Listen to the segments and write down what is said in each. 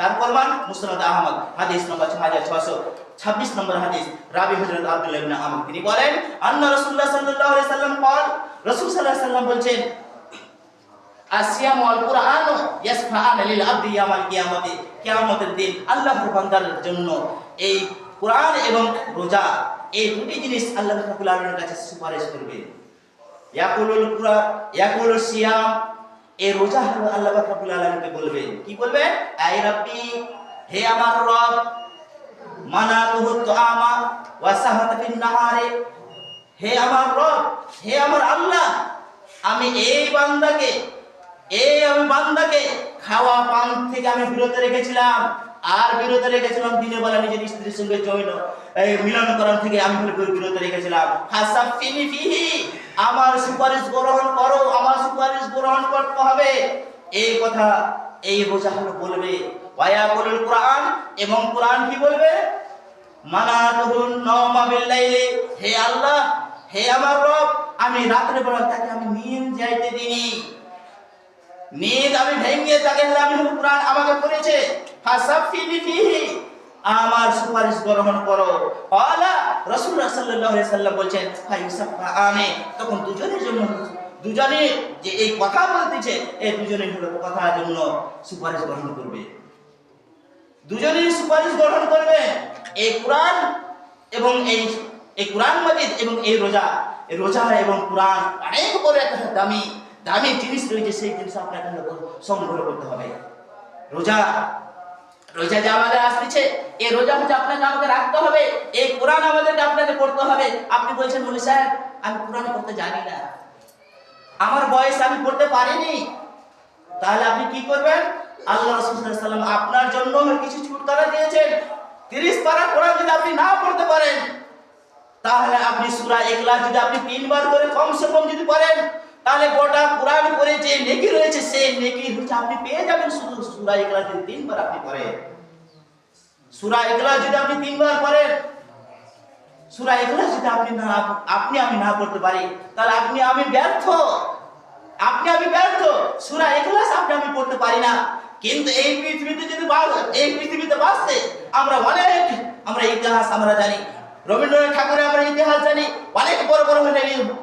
তার প্রমাণ মুসনাদ আহমদ হাদিস নম্বর 6626 নম্বর হাদিস, রাবি হযরত আব্দুল্লাহ ইবনে আমর তিনি বলেন আন্না রাসূলুল্লাহ সাল্লাল্লাহু আলাইহি সাল্লাম قال, রাসূল সাল্লাল্লাহু আলাইহি সাল্লাম বলেন আসিয়াম ওয়াল কুরআন ইয়াসফাআন লিল আবদি ইয়াউমাল কিয়ামতি, কিয়ামতের দিন আল্লাহর বান্দার জন্য এই কুরআন এবং রোজা এই দুটি জিনিস আল্লাহ রাব্বুল আলামিনের কাছে সুপারিশ করবে। ইয়াকুলুস সিয়াম, এই রোজা হলো আল্লাহ রাব্বুল আলামিনকে বলবে, কি বলবে? আই রাব্বি, হে আমার রব, মানাতুহু তুআমা ওয়া সাহাতা ফিন নাহারে, হে আমার রব, হে আমার আল্লাহ, আমি বান্দাকে খাওয়া পান থেকে আমি বিরত রেখেছিলাম, আর বিরত রেখেছিলাম দিনের বেলা নিজের স্ত্রীর সঙ্গে মিলনকরণ থেকে আমি বিরত রেখেছিলাম। হাসাফিনি ফিহি, আমার সুপারিশ গ্রহণ করো, আমার সুপারিশ গ্রহণ করতে হবে। এই কথা এই রোজা হলো বলবে। ওয়ায়াকুলুল কুরআন, এবং কুরআন কি বলবে? মানাতুহুন নাওমা বিল লাইলি, হে আল্লাহ, হে আমার রব, আমি রাতের বেলা তাকে আমি নিদ যাইতে দিইনি, নিদ আমি ভেঙে তাকে আমি কুরআন আমাকে পড়েছে। ফাসাফিনি ফিহি, আমার সুপারিশ গ্রহণ করো। আলা রাসূলুল্লাহ সাল্লাল্লাহু আলাইহি সাল্লাম বলেন ফায়ুসাফাআনে, তখন দুজনে যে এই কথা বলতেছে এই দুজনেই হলো কথার জন্য সুপারিশ গ্রহণ করবে, দুজনেই সুপারিশ গ্রহণ করবে। এই কুরআন এবং এই কুরআন মাজিদ এবং এই রোজা এবং কুরআন অনেক বড় একটা দামি জিনিস রয়েছে, সেই জিনিস আপনাকে সংগ্রহ করতে হবে। রোজা যে আমাদের আসছে, এই রোজা হচ্ছে আপনাকে আমাকে রাখতে হবে, এই কোরআন আমাদেরকে আপনাকে পড়তে হবে। আপনি বলছেন মৌলভী সাহেব আমি কোরআন পড়তে জানি না, আমার বয়স আমি পড়তে পারিনি, তাহলে আপনি কি করবেন? আল্লাহ রাসূল সাল্লাল্লাহু আলাইহি ওয়াসাল্লাম আপনার জন্য কিছু ছুটকারা দিয়েছেন। 30 পারা কোরআন যদি আপনি না পড়তে পারেন, তাহলে আপনি সূরা ইখলাস যদি আপনি 3 বার করে কমসে কম যদি পড়েন, তাহলে গোটা কোরআন পড়ে যে নেকি রয়েছে সেই নেকি হচ্ছে আপনি পেয়ে যাবেন। শুধু সূরা ইখলাস যদি 3 বার আপনি পড়েন, সূরা ইখলাস যদি আপনি 3 বার পড়েন, সূরা ইখলাস যদি আমি না পড়তে পারি, তাহলে আমি ব্যর্থ, সূরা ইখলাস আমি পড়তে পারি না। কিন্তু এই পৃথিবীতে বাঁচতে আমরা ইতিহাস আমরা জানি, রবীন্দ্রনাথ ঠাকুরের আমরা ইতিহাস জানি, অনেক বড় বড়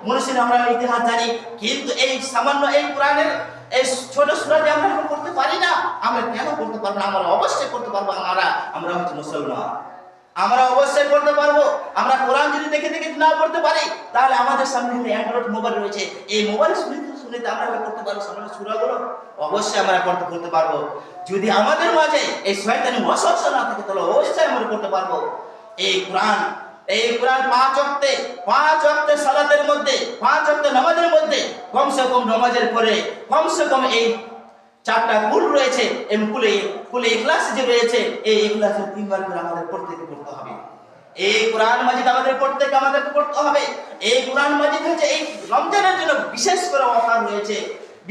মনীষীর আমরা ইতিহাস জানি, কিন্তু এই সামান্য এই কোরআনের এই ছোট সূরাটি আমরা পড়তে পারি না। আমরা কেন করতে পারবো না? আমরা অবশ্যই করতে পারবো। আমরা হচ্ছে মুসলমান, আমরা অবশ্যই করতে পারবো। আমরা কোরআন যদি দেখে না পড়তে পারি, তাহলে আমাদের সামনে অ্যান্ড্রয়েড মোবাইল রয়েছে, এই মোবাইল শুনতে আমরা করতে পারবো সামনে সূরাগুলো, অবশ্যই আমরা করতে পারবো। যদি আমাদের মাঝে এই শয়তানি ওয়াসওয়াসা না থাকে, তাহলে অবশ্যই আমরা করতে পারবো। এই কোরআন 5 ওয়াক্ত সালাতের মধ্যে, 5 ওয়াক্ত নামাজের মধ্যে কমসে কম নামাজের পরে কমসে কম এই 4টা কুল রয়েছে, এবং কুলে ইখলাস যে রয়েছে, এই ইখলাসের 3 বার করে আমাদের প্রত্যেককে পড়তে হবে। এই কোরআন মাজিদ আমাদেরকে পড়তে হবে। এই কোরআন মাজিদ হচ্ছে এই রমজানের জন্য বিশেষ করে অফার রয়েছে,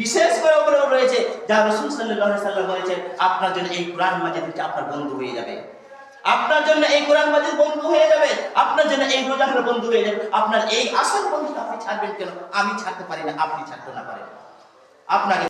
বিশেষ করে উপলব্ধ রয়েছে, যা রাসূল সাল্লাল্লাহু আলাইহি সাল্লাম বলেছেন আপনার জন্য এই কোরআন মাজিদ হচ্ছে আপনার বন্ধু হয়ে যাবে, আপনার জন্য এই কোরআন মাজিদ বন্ধু হয়ে যাবে, আপনার জন্য এই রোজা হলো বন্ধু হয়ে যাবে। আপনার এই আসল বন্ধুটা আপনি ছাড়বেন কেন? আমি ছাড়তে পারি না, আপনি ছাড়তে না পারেন, আপনাকে